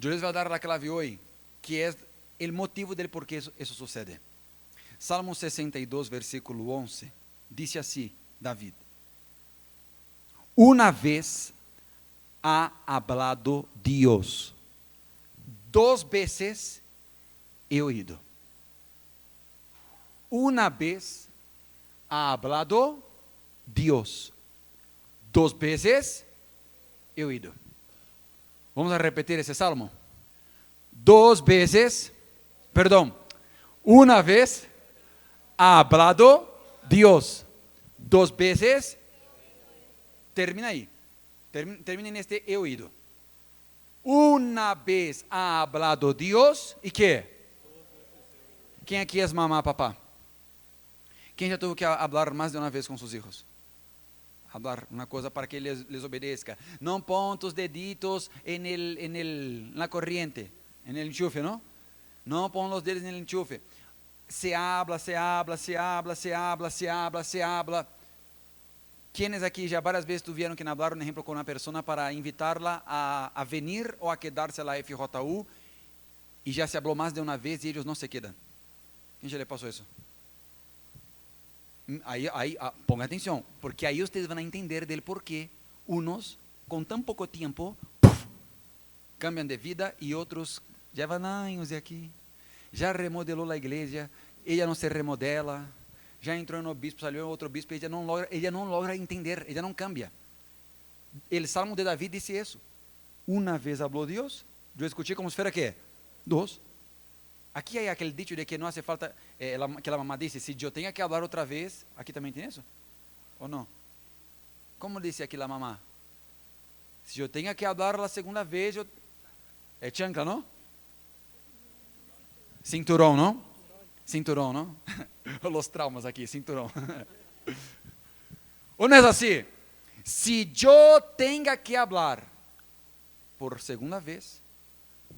Eu les vou dar a clave hoje, que é o motivo del por que isso sucede. Salmo 62, versículo 11, diz assim, David: Una vez ha hablado Dios, 2 veces he oído. Una vez ha hablado Dios, 2 veces he oído. Vamos a repetir ese salmo. 2 veces, perdón, una vez ha hablado Dios, 2 veces, termina ahí, termina en este he oído. Una vez ha hablado Dios, ¿y qué? ¿Quién aquí es mamá, papá? ¿Quién ya tuvo que hablar más de una vez con sus hijos? Hablar una cosa para que les obedezca. No pon tus deditos en la corriente, en el enchufe, ¿no? No pon los dedos en el enchufe. Se habla. ¿Quiénes aquí ya varias veces tuvieron que hablar un ejemplo con una persona para invitarla a venir o a quedarse a la FJU y ya se habló más de una vez y ellos no se quedan? ¿Quién ya le pasó eso? Aí, ponga atenção, porque aí vocês vão entender del porquê unos com tão pouco tempo cambiam de vida e outros já vão anos aqui, já remodelou a igreja, ela não se remodela, já entrou no bispo, saiu outro bispo, ela não logra entender, ela não cambia. O Salmo de David disse isso: uma vez falou Deus, eu escutei como se fosse que 2. Aqui é aquele dicho de que não hace falta, que a mamá disse, se eu tenho que falar outra vez, aqui também tem isso? Ou não? Como disse aqui a mamá? Se eu tenho que falar a segunda vez, é chancla, não? Cinturão, não? Cinturão, não? Os traumas aqui, cinturão. Ou não é assim? Se eu tenho que falar por segunda vez,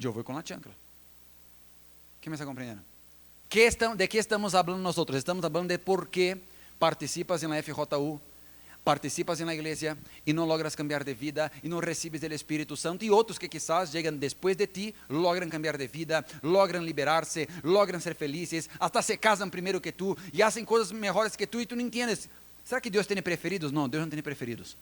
eu vou com a chancla. ¿Qué me está comprendiendo? ¿De qué estamos hablando nosotros? Estamos hablando de por qué participas en la FJU, participas en la iglesia y no logras cambiar de vida y no recibes del Espíritu Santo, y otros que quizás llegan después de ti, logran cambiar de vida, logran liberarse, logran ser felices, hasta se casan primero que tú y hacen cosas mejores que tú y tú no entiendes. ¿Será que Dios tiene preferidos? No, Dios no tiene preferidos.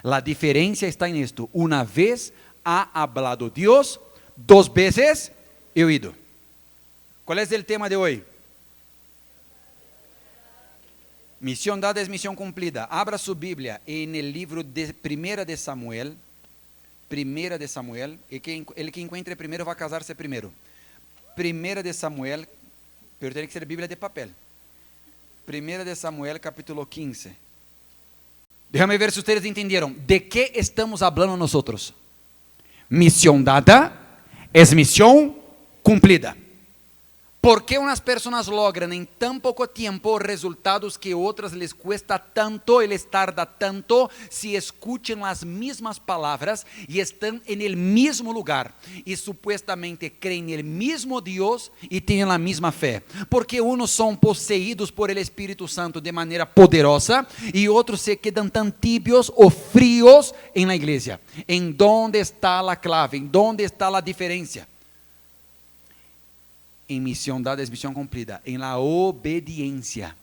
La diferencia está en esto: una vez ha hablado Dios, 2 veces he oído. ¿Cuál es el tema de hoy? Misión dada es misión cumplida. Abra su Biblia en el libro de Primera de Samuel. Primera de Samuel. El que encuentre primero va a casarse primero. Primera de Samuel, pero tiene que ser Biblia de papel. Primera de Samuel, capítulo 15. Déjame ver si ustedes entendieron. ¿De qué estamos hablando nosotros? Misión dada es misión cumplida. ¿Por qué unas personas logran en tan poco tiempo resultados que otras les cuesta tanto y les tarda tanto si escuchan las mismas palabras y están en el mismo lugar y supuestamente creen en el mismo Dios y tienen la misma fe? Porque unos son poseídos por el Espíritu Santo de manera poderosa y otros se quedan tan tibios o fríos en la iglesia. ¿En dónde está la clave? ¿En dónde está la diferencia? En misión dada es misión cumplida, en la obediencia.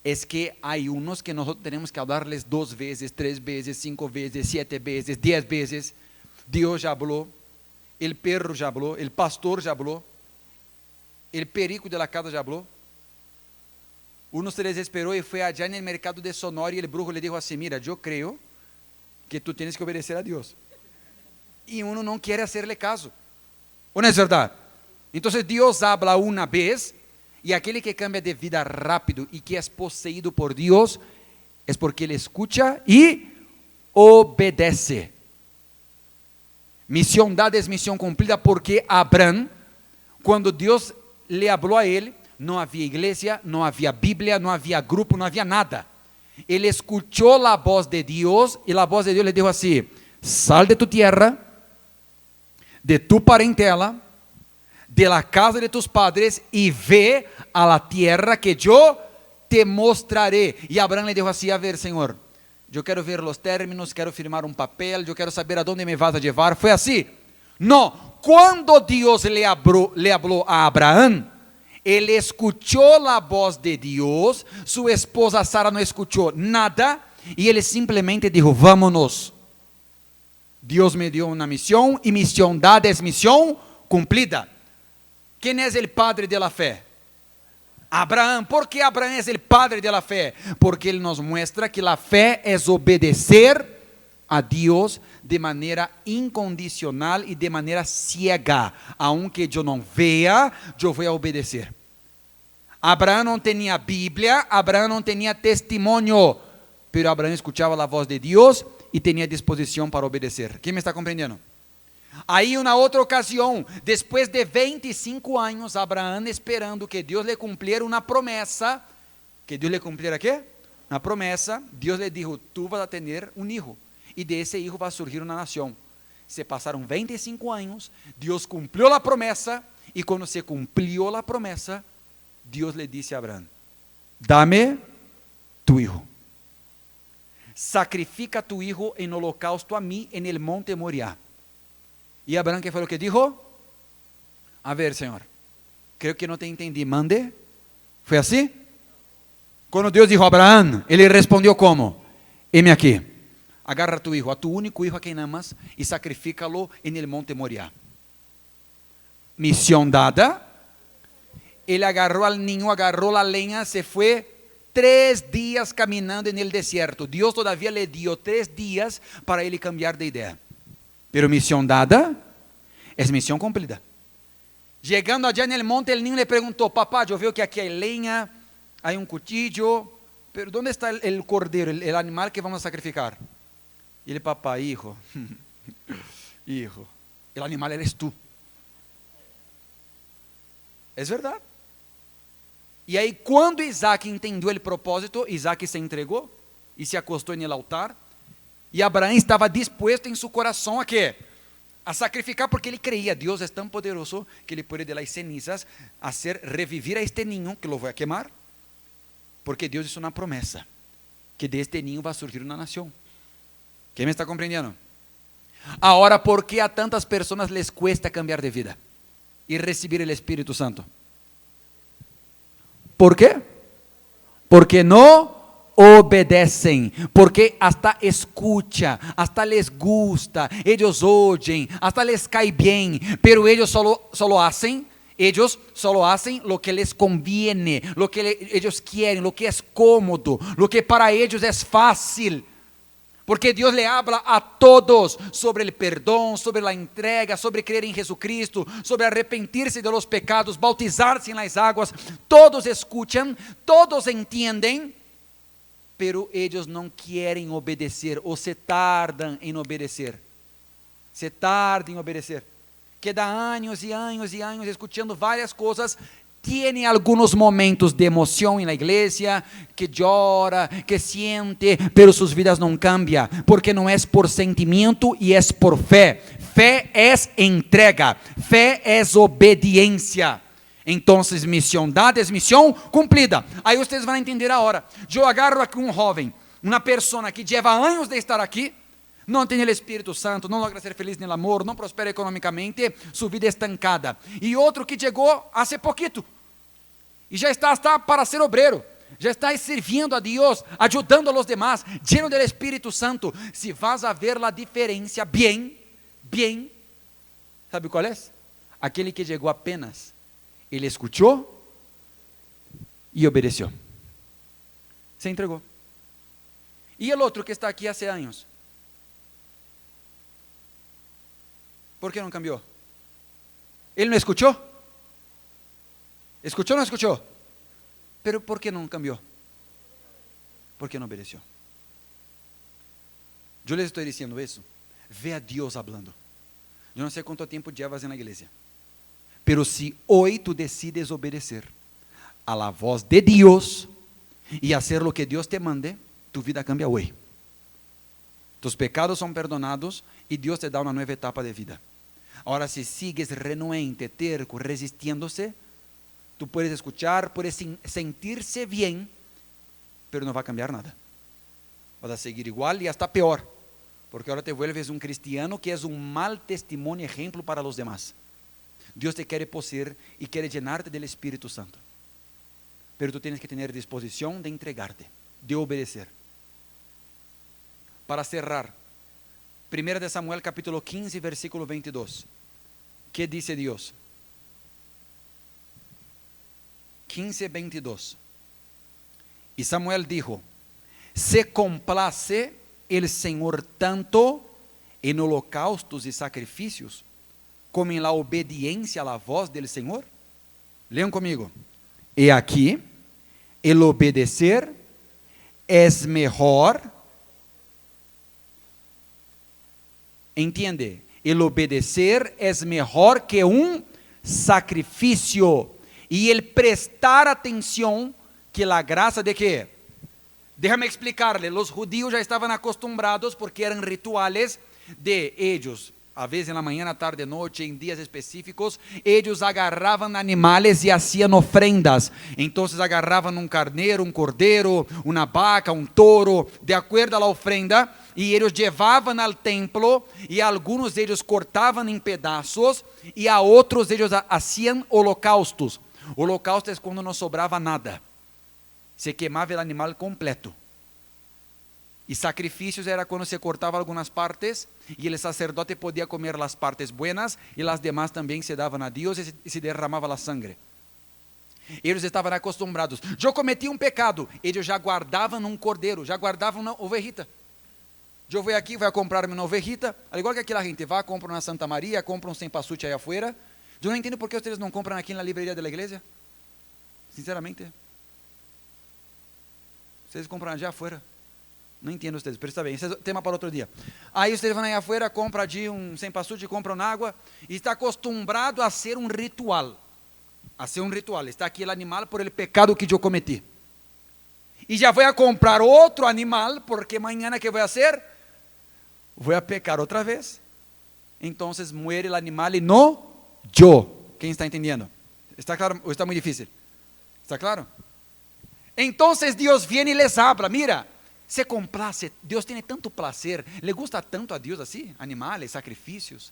Es que hay unos que nosotros tenemos que hablarles 2 veces, 3 veces, 5 veces, 7 veces, 10 veces. Dios ya habló, el perro ya habló, el pastor ya habló, el perico de la casa ya habló. Uno se desesperó y fue allá en el mercado de Sonora y el brujo le dijo así: mira, yo creo que tú tienes que obedecer a Dios. Y uno no quiere hacerle caso. ¿O no es verdad? Entonces Dios habla una vez y aquel que cambia de vida rápido y que es poseído por Dios es porque él escucha y obedece. Misión dada es misión cumplida porque Abraham, cuando Dios le habló a él, no había iglesia, no había Biblia, no había grupo, no había nada. Él escuchó la voz de Dios y la voz de Dios le dijo así: sal de tu tierra, de tu parentela, de la casa de tus padres y ve a la tierra que yo te mostraré. Y Abraham le dijo así: a ver, Señor, yo quiero ver los términos, quiero firmar un papel, yo quiero saber a dónde me vas a llevar. Fue así. No, cuando Dios le habló a Abraham, él escuchó la voz de Dios, su esposa Sara no escuchó nada, y él simplemente dijo, vámonos. Dios me dio una misión, y misión dada es misión cumplida. ¿Quién es el padre de la fe? Abraham. ¿Por qué Abraham es el padre de la fe? Porque él nos muestra que la fe es obedecer a Dios de manera incondicional y de manera ciega. Aunque yo no vea, yo voy a obedecer. Abraham no tenía Biblia, Abraham no tenía testimonio, pero Abraham escuchaba la voz de Dios y tenía disposición para obedecer. ¿Quién me está comprendiendo? Aí uma outra ocasião, depois de 25 anos, Abraão esperando que Deus lhe cumpriera uma promessa, que Deus lhe cumpriera quê? Uma promessa, Deus lhe dijo, tu vas a ter um hijo, e de esse hijo vai surgir uma nação. Se passaram 25 anos, Deus cumpriu a promessa, e quando se cumpriu a promessa, Deus lhe disse a Abraão, dame tu hijo, sacrifica tu hijo em holocausto a mim, en el monte Moriah. E Abraão, que foi o que dijo? A ver, Senhor, creio que não te entendi, mande. Foi assim? Quando Deus dijo a Abraão, ele respondeu como? Heme aqui, agarra tu hijo, a tu único hijo a quem amas, e sacrifícalo en el monte Moriah. Misión dada, ele agarrou al niño, agarrou la leña, se foi 3 días caminando en el desierto. Deus todavía le dio 3 días para ele cambiar de ideia. Pero misión dada es misión cumplida. Llegando allá en el monte, el niño le preguntó, papá, yo veo que aquí hay leña, hay un cuchillo, pero ¿dónde está el cordero, el animal que vamos a sacrificar? Y el papá, hijo, hijo, el animal eres tú. Es verdad. Y ahí cuando Isaac entendió el propósito, Isaac se entregó y se acostó en el altar. E Abraão estava disposto em seu coração a quê? A sacrificar, porque ele creía, Deus é tão poderoso que ele pode de las cenizas hacer revivir a este niño que lo voy a quemar, porque Deus hizo uma promessa, que de este niño vai surgir uma nação. Quem me está compreendendo? Agora, ¿por que a tantas pessoas les cuesta cambiar de vida e receber o Espírito Santo? ¿Por quê? Porque não obedecem, porque hasta escucha, hasta les gusta, ellos oyen, hasta les cae bien, pero ellos solo hacen lo que les conviene, lo que ellos quieren, lo que es cómodo, lo que para ellos es fácil. Porque Deus le habla a todos sobre el perdón, sobre la entrega, sobre creer en Jesucristo, sobre arrepentirse de los pecados, bautizarse en las aguas. Todos escuchan, todos entienden, pero ellos não querem obedecer, ou se tardam em obedecer. Se tardam em obedecer. Queda anos e anos e anos escutando várias coisas. Tiene algunos momentos de emoción en la iglesia, que llora, que siente, pero sus vidas no cambian, porque no es por sentimiento y es por fe. Fe es entrega, fe es obediencia. Entonces, misión dada es misión cumplida. Aí vocês vão entender agora. Eu agarro aqui um jovem, uma pessoa que lleva anos de estar aqui, não tem o Espírito Santo, não logra ser feliz no amor, não prospera econômicamente, sua vida é estancada. E outro que chegou há pouquito, e já está para ser obreiro, já está servindo a Deus, ajudando a los demás, lleno do Espírito Santo. Se vas a ver a diferença, bem, sabe qual é? Aquele que chegou apenas, ele escuchou e obedeceu, se entregou. E o outro que está aqui há anos, ¿por qué no cambió? Él no escuchó. ¿Escuchó o no escuchó? Pero ¿por qué no cambió? Porque no obedeció. Yo les estoy diciendo eso. Ve a Dios hablando. Yo no sé cuánto tiempo llevas en la iglesia, pero si hoy tú decides obedecer a la voz de Dios y hacer lo que Dios te mande, tu vida cambia hoy. Tus pecados son perdonados y Dios te da una nueva etapa de vida. Ahora, si sigues renuente, terco, resistiéndose, tú puedes escuchar, puedes sentirse bien, pero no va a cambiar nada. Vas a seguir igual y hasta peor, porque ahora te vuelves un cristiano que es un mal testimonio, ejemplo para los demás. Dios te quiere poseer y quiere llenarte del Espíritu Santo. Pero tú tienes que tener disposición de entregarte, de obedecer. Para cerrar, 1 de Samuel capítulo 15, versículo 22. ¿Qué dice Dios? 15, 22. Y Samuel dijo: se complace el Señor tanto en holocaustos y sacrificios como en la obediencia a la voz del Señor. Lean conmigo. He aquí, el obedecer es mejor. Entiende, el obedecer es mejor que un sacrificio, y el prestar atención que la gracia de qué. Déjame explicarle, los judíos ya estaban acostumbrados porque eran rituales de ellos. A veces en la mañana, tarde, noche, en días específicos, ellos agarraban animales y hacían ofrendas. Entonces agarraban un carnero, un cordero, una vaca, un toro, de acuerdo a la ofrenda, y ellos llevaban al templo, y algunos de ellos cortaban en pedazos, y a otros de ellos hacían holocaustos. Holocausto es cuando no sobraba nada, se quemaba el animal completo. Y sacrificios era cuando se cortaba algunas partes y el sacerdote podía comer las partes buenas y las demás también se daban a Dios y se derramaba la sangre. Ellos estaban acostumbrados. Yo cometí un pecado, ellos ya guardaban un cordero, ya guardaban una ovejita. Yo voy aquí, voy a comprarme una ovejita, al igual que aquí la gente va, compra una Santa María, compra un cempasúchil ahí afuera. Yo no entiendo por qué ustedes no compran aquí en la librería de la iglesia. Sinceramente. Ustedes compran allá afuera. Não entendo ustedes, pero está bem, esse é tema para outro dia. Aí ustedes vão aí afuera, compra de cempasúchil, compram água, e está acostumbrado a ser um ritual. A ser um ritual. Está aqui o animal por el pecado que eu cometi. E já vou a comprar outro animal, porque mañana que vou a hacer? Vou a pecar outra vez. Então, muere o animal e não eu. Quem está entendendo? Está claro ou está muito difícil? Está claro? Então, Deus vem e les habla, mira. Se complace, Deus tem tanto placer, le gusta tanto a Deus assim, animales, sacrifícios.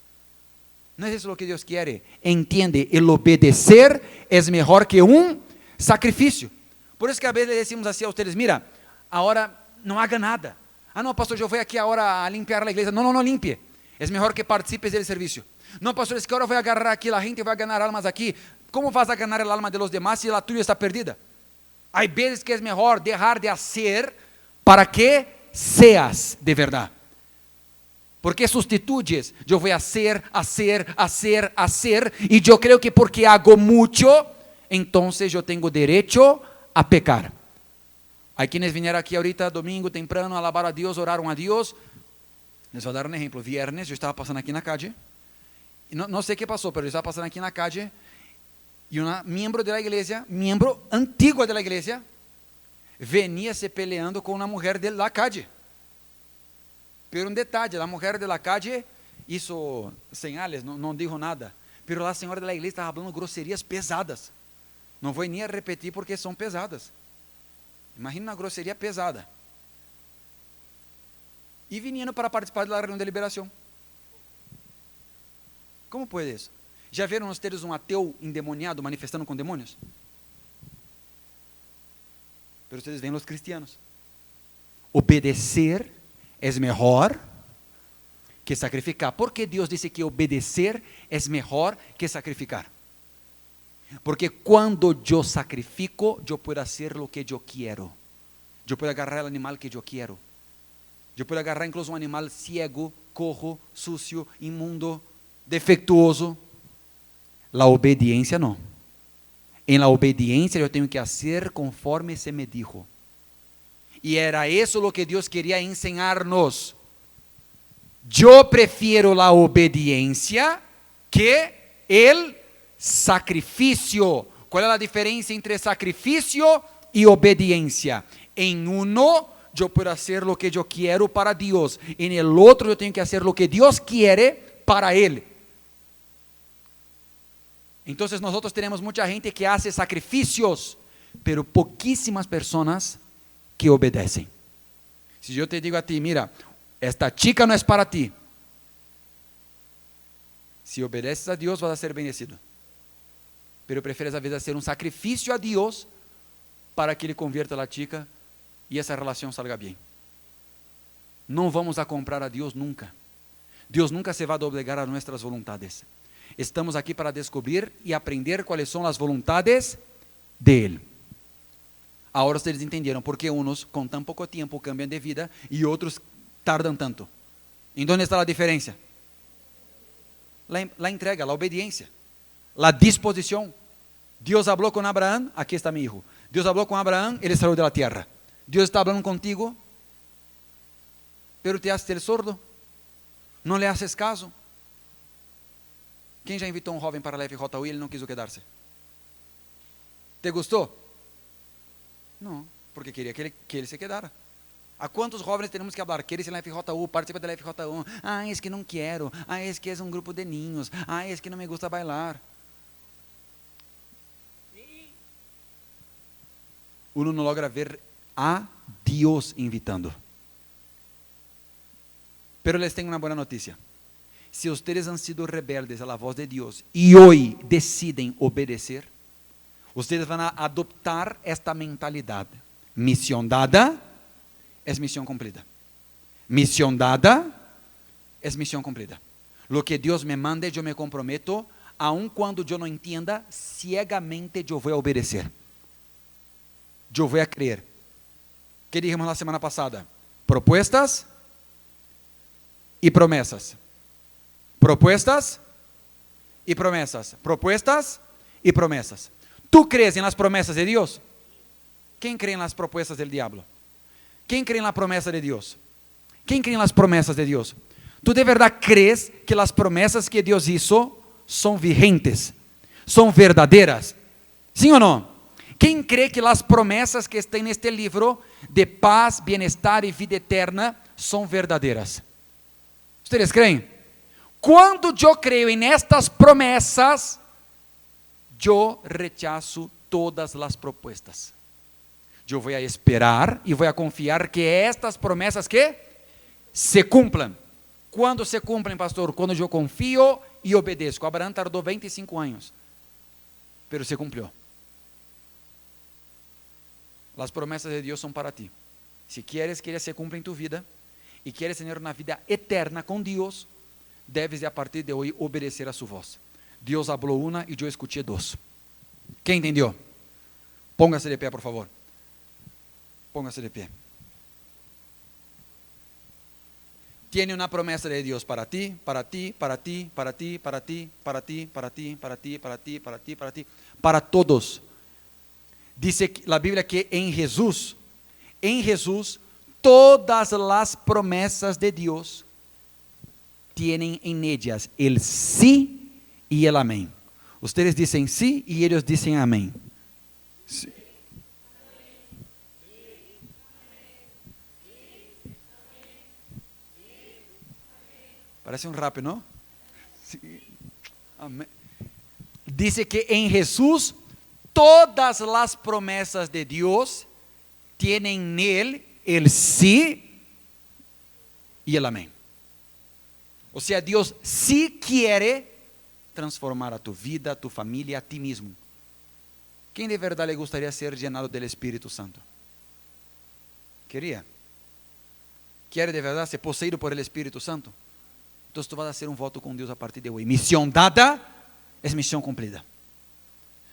Não é isso o que Deus quer. Entiende, el obedecer é melhor que um sacrifício. Por isso que a vezes le decimos assim a ustedes: mira, agora não haga nada. Ah, não, pastor, eu vou aqui agora a limpiar a igreja. Não, não limpie. É melhor que participes do serviço. Não, pastor, es que agora vou agarrar aqui a gente, vou ganhar almas aqui. Como vas a ganhar a alma de los demás se a tuya está perdida? Há vezes que é melhor deixar de hacer para que seas de verdade. Porque sustituyes, eu vou hacer, e eu creio que porque hago mucho, então eu tenho direito a pecar. Há quienes vieram aqui ahorita domingo temprano, alabaram a Deus, oraram a Deus. Les vou dar um exemplo. Viernes eu estava passando aqui na calle, e não sei o que passou, mas eu estava passando aqui na calle, e uma miembro da igreja, miembro antigua da igreja, venía se peleando com uma mulher de la calle. Pero detalhe, a mulher de la calle hizo señales, não dijo nada. Pero a senhora da igreja estava falando grosserias pesadas. Não vou nem a repetir porque são pesadas. Imagina uma grosseria pesada. E vindo para participar da reunião de liberação. Como pode isso? Já viram ustedes um ateu endemoniado manifestando com demônios? Pero ustedes ven los cristianos. Obedecer es mejor que sacrificar. ¿Por qué Dios dice que obedecer es mejor que sacrificar? Porque cuando yo sacrifico, yo puedo hacer lo que yo quiero. Yo puedo agarrar el animal que yo quiero. Yo puedo agarrar incluso un animal ciego, cojo, sucio, inmundo, defectuoso. La obediencia no. En la obediencia yo tengo que hacer conforme se me dijo. Y era eso lo que Dios quería enseñarnos. Yo prefiero la obediencia que el sacrificio. ¿Cuál es la diferencia entre sacrificio y obediencia? En uno yo puedo hacer lo que yo quiero para Dios. En el otro yo tengo que hacer lo que Dios quiere para Él. Entonces nosotros tenemos mucha gente que hace sacrificios, pero poquísimas personas que obedecen. Si yo te digo a ti, mira, esta chica não é para ti. Se obedeces a Deus, vas a ser bendecido. Pero prefieres a veces hacer un sacrificio a Dios para que Ele convierta a chica e essa relação salga bem. Não vamos a comprar a Deus nunca. Deus nunca se vai doblegar a nossas vontades. Estamos aqui para descobrir e aprender quais são as vontades de Ele. Agora vocês entenderam por que uns com tão pouco tempo cambiam de vida e outros tardam tanto. Em onde está a diferença? La entrega, la obediência, la disposição. Deus falou com Abraão, aqui está meu filho. Deus falou com Abraão, ele saiu da terra. Deus está falando contigo, pero te haces el sordo, não le haces caso. Quem já invitou um jovem para a FJU e ele não quis quedar-se? Te gostou? Não, porque queria que ele se quedara. ¿A quantos jovens temos que falar? ¿Quieres ir na FJU? Participa da FJU. Ah, es que não quero. Ah, es que é um grupo de niños. Ah, es que não me gusta bailar. Uno não logra ver a Deus invitando. Pero les tenho uma boa notícia. Se vocês han sido rebeldes a la voz de Deus e hoje decidem obedecer, vocês vão adoptar esta mentalidade. Missão dada es misión cumplida. Misión dada es misión cumplida. Lo que Dios me mande, yo me comprometo, aun cuando yo no entienda, ciegamente yo voy a obedecer. Yo voy a creer. ¿Qué dijimos la semana pasada? Propuestas y promesas. Propuestas y promesas. Propuestas y promesas. ¿Tú crees en las promesas de Dios? ¿Quién cree en las propuestas del diablo? ¿Quién cree en la promesa de Dios? ¿Quién cree en las promesas de Dios? ¿Tú de verdad crees que las promesas que Dios hizo son vigentes? ¿Son verdaderas? ¿Sí o no? ¿Quién cree que las promesas que están en este libro de paz, bienestar y vida eterna son verdaderas? ¿Ustedes creen? Cuando yo creo en estas promesas, yo rechazo todas las propuestas. Eu vou esperar e vou confiar que estas promessas que se cumplam. Quando se cumprem, pastor? Quando eu confio e obedeço. Abraão tardou 25 anos, pero se cumpriu. As promessas de Deus são para ti. Se quieres que elas se cumpram em tu vida e quieres ter uma vida eterna com Deus, deves a partir de hoje obedecer a sua voz. Deus falou uma e eu escutei duas. Quem entendeu? Póngase de pé, por favor. Póngase de pé. Tiene una promesa de Dios para ti, para ti, para ti, para ti, para ti, para ti, para ti, para ti, para ti, para ti, para ti, para todos. Dice la Biblia que en Jesús, todas las promesas de Dios tienen en ellas el sí y el amén. Ustedes dicen sí y ellos dicen amén. Sí. Parece un rap, ¿no? Sí. Amén. Dice que en Jesús todas las promesas de Dios tienen en Él el sí y el amén. O sea, Dios sí quiere transformar a tu vida, a tu familia, a ti mismo. ¿Quién de verdad le gustaría ser llenado del Espíritu Santo? ¿Quería? ¿Quiere de verdad ser poseído por el Espíritu Santo? Entonces tú vas a hacer un voto con Dios a partir de hoy. Misión dada es misión cumplida.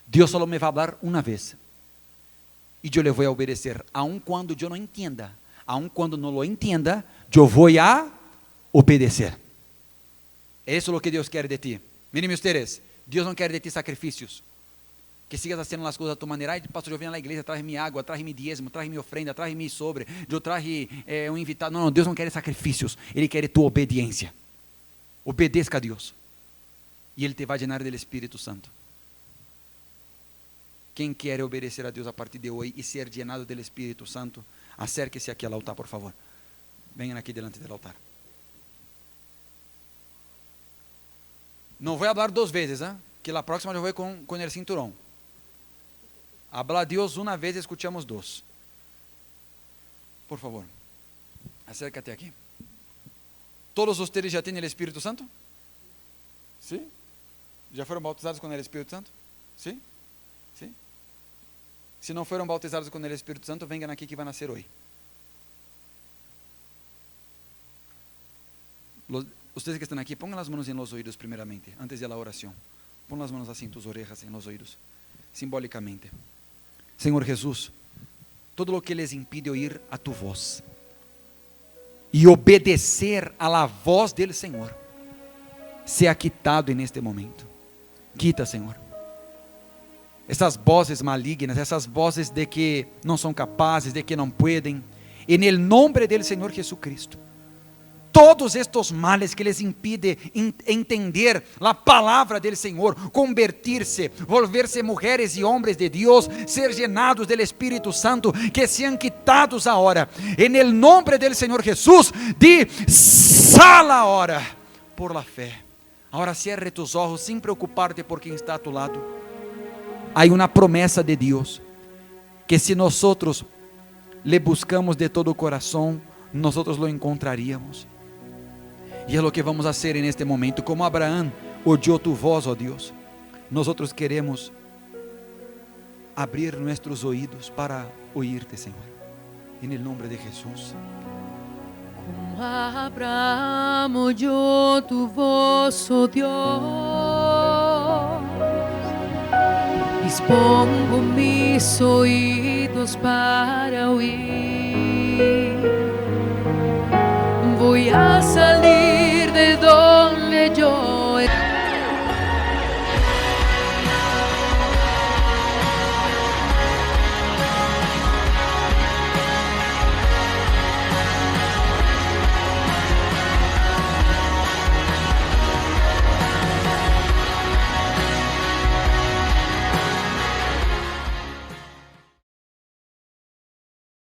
Dios solo me va a hablar una vez. Y yo le voy a obedecer. Aun cuando yo no entienda. Aun cuando no lo entienda, yo voy a obedecer. Eso es lo que Dios quiere de ti. Miren ustedes, Dios no quiere de ti sacrificios. Que sigas haciendo las cosas a tu manera. Ay, pastor, yo vine a la iglesia, traje mi agua, traje mi diezmo, traje mi ofrenda, traje mi sobre, yo traje un invitado. No, Dios no quiere sacrificios. Ele quiere tu obediencia. Obedezca a Dios y Él te va a llenar del Espíritu Santo. Quem quiere obedecer a Dios a partir de hoy y ser llenado del Espíritu Santo, acérquese aquí al altar, por favor. Vengan aquí delante del altar. No voy a hablar dos veces, ¿eh? Que la próxima yo voy con el cinturón. Habla a Dios una vez y escuchamos dos. Por favor, acércate aquí. ¿Todos ustedes ya tienen el Espíritu Santo? ¿Sí? ¿Ya fueron bautizados con el Espíritu Santo? ¿Sí? ¿Sí? Si no fueron bautizados con el Espíritu Santo, vengan aquí que van a hacer hoy. Ustedes que están aquí, pongan las manos en los oídos primeramente, antes de la oración. Pon las manos así en tus orejas, en los oídos, simbólicamente. Señor Jesús, todo lo que les impide oír a tu voz y obedecer a la voz del Señor, sea quitado en este momento. Quita, Señor, essas voces malignas, essas voces de que não são capazes, de que não podem, en el nombre del Señor Jesucristo. Todos estos males que les impide entender la palabra del Señor, convertirse, volverse mujeres y hombres de Dios, ser llenados del Espíritu Santo, que sean quitados ahora, en el nombre del Señor Jesús, sal ahora, por la fe. Ahora cierre tus ojos sin preocuparte por quien está a tu lado. Hay una promesa de Dios, que si nosotros le buscamos de todo corazón, nosotros lo encontraríamos. E é o que vamos fazer en este momento. Como Abraão oyó tu voz, ó Dios, nosotros queremos abrir nuestros oídos para oírte, Señor, en el nombre de Jesús. Como Abraão oyó tu voz, oh Dios, dispongo mis oídos para oír. Voy a salir